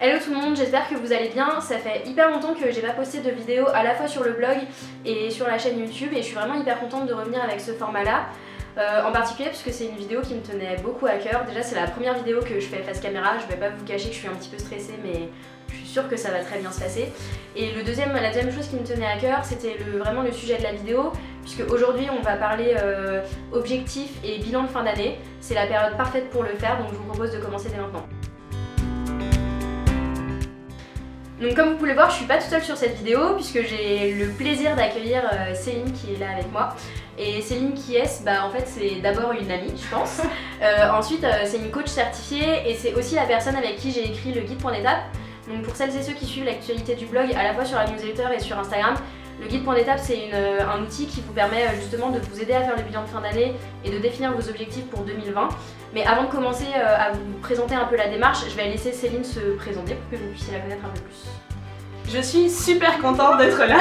Hello tout le monde, j'espère que vous allez bien. Ça fait hyper longtemps que j'ai pas posté de vidéo à la fois sur le blog et sur la chaîne YouTube et je suis vraiment hyper contente de revenir avec ce format-là. En particulier parce que c'est une vidéo qui me tenait beaucoup à cœur. Déjà c'est la première vidéo que je fais face caméra, je vais pas vous cacher que je suis un petit peu stressée mais je suis sûre que ça va très bien se passer. Et la deuxième chose qui me tenait à cœur c'était vraiment le sujet de la vidéo, puisque aujourd'hui on va parler objectifs et bilan de fin d'année. C'est la période parfaite pour le faire, donc je vous propose de commencer dès maintenant. Donc comme vous pouvez le voir, je suis pas toute seule sur cette vidéo puisque j'ai le plaisir d'accueillir Céline qui est là avec moi. Et Céline qui est-ce? En fait c'est d'abord une amie je pense. Ensuite c'est une coach certifiée et c'est aussi la personne avec qui j'ai écrit le guide Point d'étape. Donc pour celles et ceux qui suivent l'actualité du blog à la fois sur la newsletter et sur Instagram, le guide Point d'étape c'est un outil qui vous permet justement de vous aider à faire le bilan de fin d'année et de définir vos objectifs pour 2020. Mais avant de commencer à vous présenter un peu la démarche, je vais laisser Céline se présenter pour que vous puissiez la connaître un peu plus. Je suis super contente d'être là.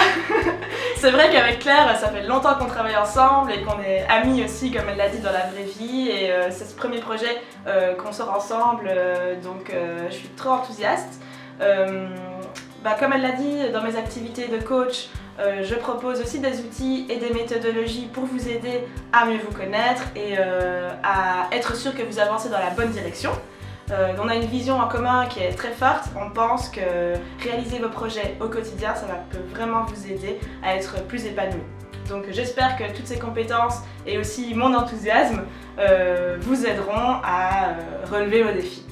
C'est vrai qu'avec Claire, ça fait longtemps qu'on travaille ensemble et qu'on est amis aussi, comme elle l'a dit, dans la vraie vie. Et c'est ce premier projet qu'on sort ensemble, donc je suis trop enthousiaste. Comme elle l'a dit, dans mes activités de coach, je propose aussi des outils et des méthodologies pour vous aider à mieux vous connaître et à être sûr que vous avancez dans la bonne direction. On a une vision en commun qui est très forte. On pense que réaliser vos projets au quotidien, ça peut vraiment vous aider à être plus épanoui. Donc j'espère que toutes ces compétences et aussi mon enthousiasme vous aideront à relever vos défis.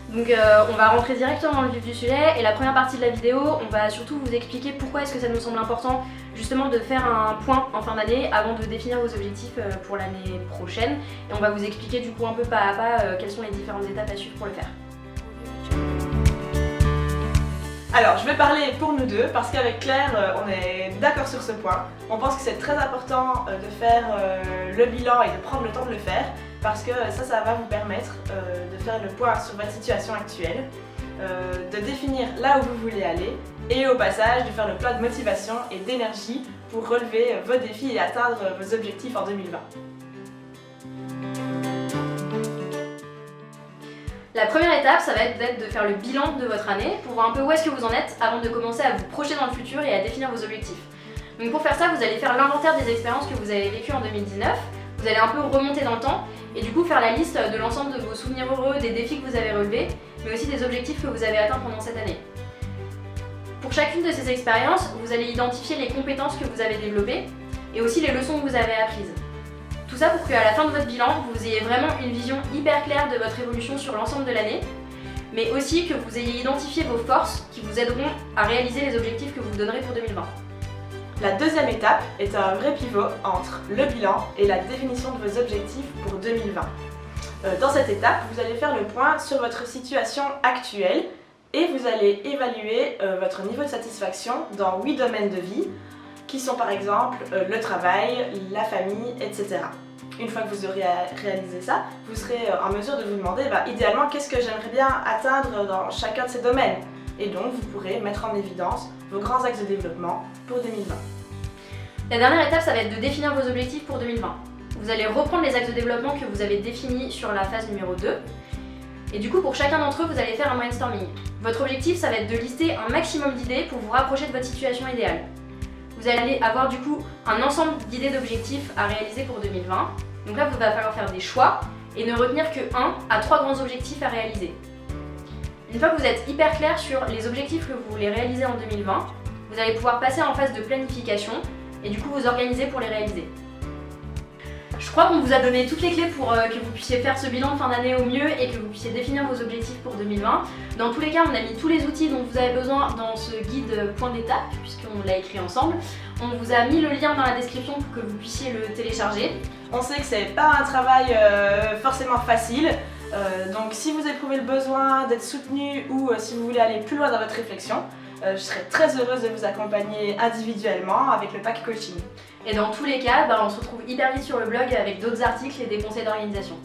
Donc on va rentrer directement dans le vif du sujet et la première partie de la vidéo, on va surtout vous expliquer pourquoi est-ce que ça nous semble important justement de faire un point en fin d'année avant de définir vos objectifs pour l'année prochaine. Et on va vous expliquer du coup un peu pas à pas quelles sont les différentes étapes à suivre pour le faire. Alors je vais parler pour nous deux parce qu'avec Claire on est d'accord sur ce point. On pense que c'est très important de faire le bilan et de prendre le temps de le faire parce que ça va vous permettre de faire le point sur votre situation actuelle, de définir là où vous voulez aller et au passage de faire le plein de motivation et d'énergie pour relever vos défis et atteindre vos objectifs en 2020. La première étape, ça va être peut-être de faire le bilan de votre année pour voir un peu où est-ce que vous en êtes avant de commencer à vous projeter dans le futur et à définir vos objectifs. Donc pour faire ça, vous allez faire l'inventaire des expériences que vous avez vécues en 2019, vous allez un peu remonter dans le temps et du coup faire la liste de l'ensemble de vos souvenirs heureux, des défis que vous avez relevés, mais aussi des objectifs que vous avez atteints pendant cette année. Pour chacune de ces expériences, vous allez identifier les compétences que vous avez développées et aussi les leçons que vous avez apprises. Tout ça pour qu'à la fin de votre bilan, vous ayez vraiment une vision hyper claire de votre évolution sur l'ensemble de l'année, mais aussi que vous ayez identifié vos forces qui vous aideront à réaliser les objectifs que vous vous donnerez pour 2020. La deuxième étape est un vrai pivot entre le bilan et la définition de vos objectifs pour 2020. Dans cette étape, vous allez faire le point sur votre situation actuelle et vous allez évaluer votre niveau de satisfaction dans 8 domaines de vie, qui sont par exemple le travail, la famille, etc. Une fois que vous aurez réalisé ça, vous serez en mesure de vous demander idéalement qu'est-ce que j'aimerais bien atteindre dans chacun de ces domaines. Et donc vous pourrez mettre en évidence vos grands axes de développement pour 2020. La dernière étape, ça va être de définir vos objectifs pour 2020. Vous allez reprendre les axes de développement que vous avez définis sur la phase numéro 2. Et du coup, pour chacun d'entre eux, vous allez faire un brainstorming. Votre objectif, ça va être de lister un maximum d'idées pour vous rapprocher de votre situation idéale. Vous allez avoir du coup un ensemble d'idées d'objectifs à réaliser pour 2020. Donc là, il va falloir faire des choix et ne retenir que 1 à 3 grands objectifs à réaliser. Une fois que vous êtes hyper clair sur les objectifs que vous voulez réaliser en 2020, vous allez pouvoir passer en phase de planification et du coup vous organiser pour les réaliser. Je crois qu'on vous a donné toutes les clés pour que vous puissiez faire ce bilan de fin d'année au mieux et que vous puissiez définir vos objectifs pour 2020. Dans tous les cas, on a mis tous les outils dont vous avez besoin dans ce guide Point d'étape, puisqu'on l'a écrit ensemble. On vous a mis le lien dans la description pour que vous puissiez le télécharger. On sait que c'est pas un travail forcément facile, donc si vous éprouvez le besoin d'être soutenu ou si vous voulez aller plus loin dans votre réflexion, je serai très heureuse de vous accompagner individuellement avec le pack coaching. Et dans tous les cas, on se retrouve hyper vite sur le blog avec d'autres articles et des conseils d'organisation.